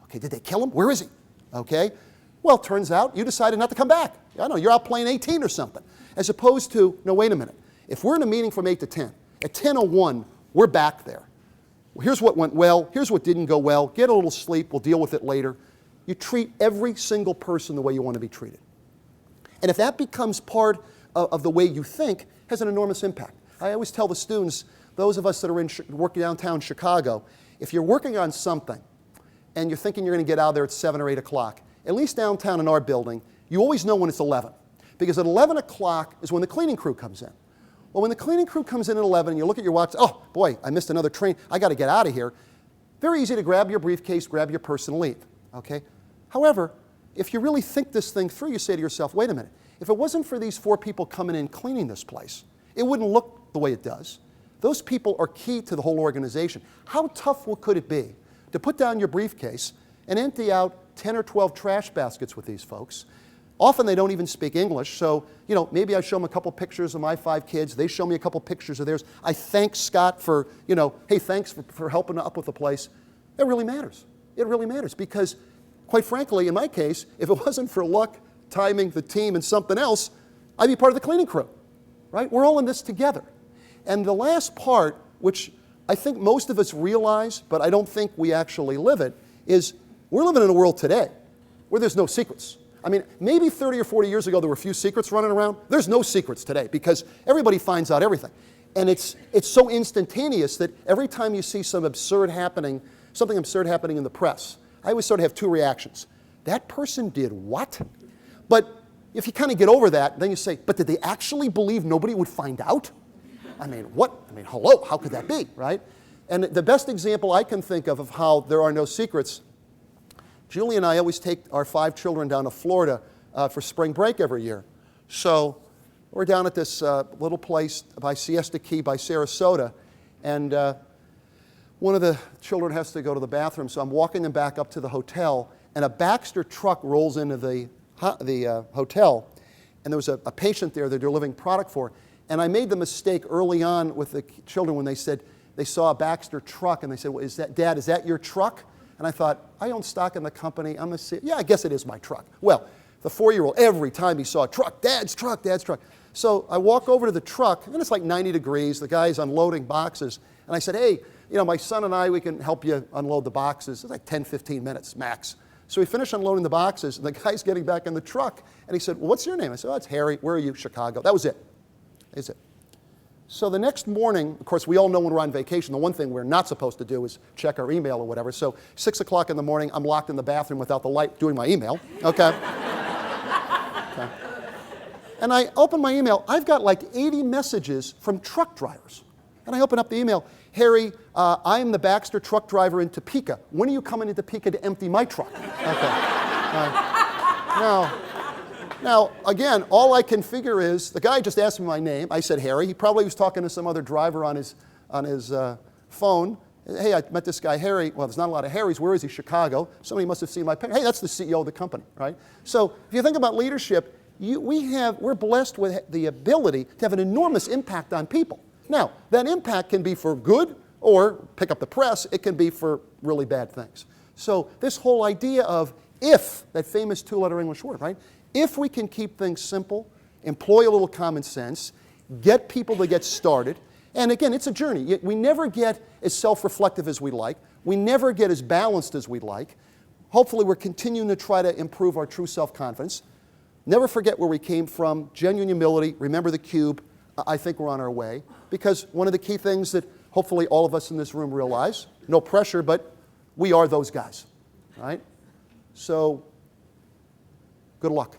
Okay, did they kill him? Where is he? Okay. Well, turns out you decided not to come back. I know, you're out playing 18 or something. As opposed to, no, wait a minute. If we're in a meeting from 8 to 10, at 10:01, we're back there. Well, here's what went well. Here's what didn't go well. Get a little sleep. We'll deal with it later. You treat every single person the way you want to be treated. And if that becomes part of the way you think, it has an enormous impact. I always tell the students, those of us that are working downtown Chicago, if you're working on something and you're thinking you're going to get out of there at 7 or 8 o'clock, at least downtown in our building, you always know when it's 11. Because at 11 o'clock is when the cleaning crew comes in. Well, when the cleaning crew comes in at 11 and you look at your watch, oh boy, I missed another train, I got to get out of here. Very easy to grab your briefcase, grab your purse and leave, okay? However, if you really think this thing through, you say to yourself, wait a minute, if it wasn't for these 4 people coming in cleaning this place, it wouldn't look the way it does. Those people are key to the whole organization. How tough could it be to put down your briefcase and empty out 10 or 12 trash baskets with these folks? Often they don't even speak English, so maybe I show them a couple pictures of my 5 kids. They show me a couple pictures of theirs. I thank Scott for, hey, thanks for helping up with the place. It really matters. It really matters because, quite frankly, in my case, if it wasn't for luck, timing, the team, and something else, I'd be part of the cleaning crew, right? We're all in this together. And the last part, which I think most of us realize, but I don't think we actually live it, is we're living in a world today where there's no secrets. I mean, maybe 30 or 40 years ago there were a few secrets running around. There's no secrets today because everybody finds out everything. And it's so instantaneous that every time you see something absurd happening in the press, I always sort of have 2 reactions. That person did what? But if you kind of get over that, then you say, but did they actually believe nobody would find out? I mean, what? I mean, hello, how could that be, right? And the best example I can think of how there are no secrets, Julie and I always take our 5 children down to Florida for spring break every year. So we're down at this little place by Siesta Key by Sarasota, and one of the children has to go to the bathroom, so I'm walking them back up to the hotel, and a Baxter truck rolls into the hotel, and there was a patient there they're delivering product for. And I made the mistake early on with the children when they said they saw a Baxter truck, and they said, well, Dad, is that your truck? And I thought, I own stock in the company. I'm going to say, yeah, I guess it is my truck. Well, the 4-year-old, every time he saw a truck, Dad's truck, Dad's truck. So I walk over to the truck, and it's like 90 degrees. The guy's unloading boxes. And I said, hey, my son and I, we can help you unload the boxes. It's like 10, 15 minutes max. So we finish unloading the boxes, and the guy's getting back in the truck. And he said, well, what's your name? I said, oh, it's Harry. Where are you? Chicago. That was it. Is it? So the next morning, of course, we all know when we're on vacation, the one thing we're not supposed to do is check our email or whatever. So 6 o'clock in the morning, I'm locked in the bathroom without the light doing my email. Okay. Okay. And I open my email. I've got like 80 messages from truck drivers. And I open up the email. Harry, I am the Baxter truck driver in Topeka. When are you coming to Topeka to empty my truck? Okay. Now, again, all I can figure is, the guy just asked me my name. I said Harry. He probably was talking to some other driver on his phone. Hey, I met this guy, Harry. Well, there's not a lot of Harrys. Where is he? Chicago. Somebody must have seen my picture. Hey, that's the CEO of the company, right? So if you think about leadership, we're blessed with the ability to have an enormous impact on people. Now, that impact can be for good, or pick up the press, it can be for really bad things. So this whole idea of if, that famous 2-letter English word, right? If we can keep things simple, employ a little common sense, get people to get started, and again, it's a journey. We never get as self-reflective as we like. We never get as balanced as we'd like. Hopefully, we're continuing to try to improve our true self-confidence. Never forget where we came from, genuine humility, remember the cube. I think we're on our way. Because one of the key things that hopefully all of us in this room realize, no pressure, but we are those guys, right? So, good luck.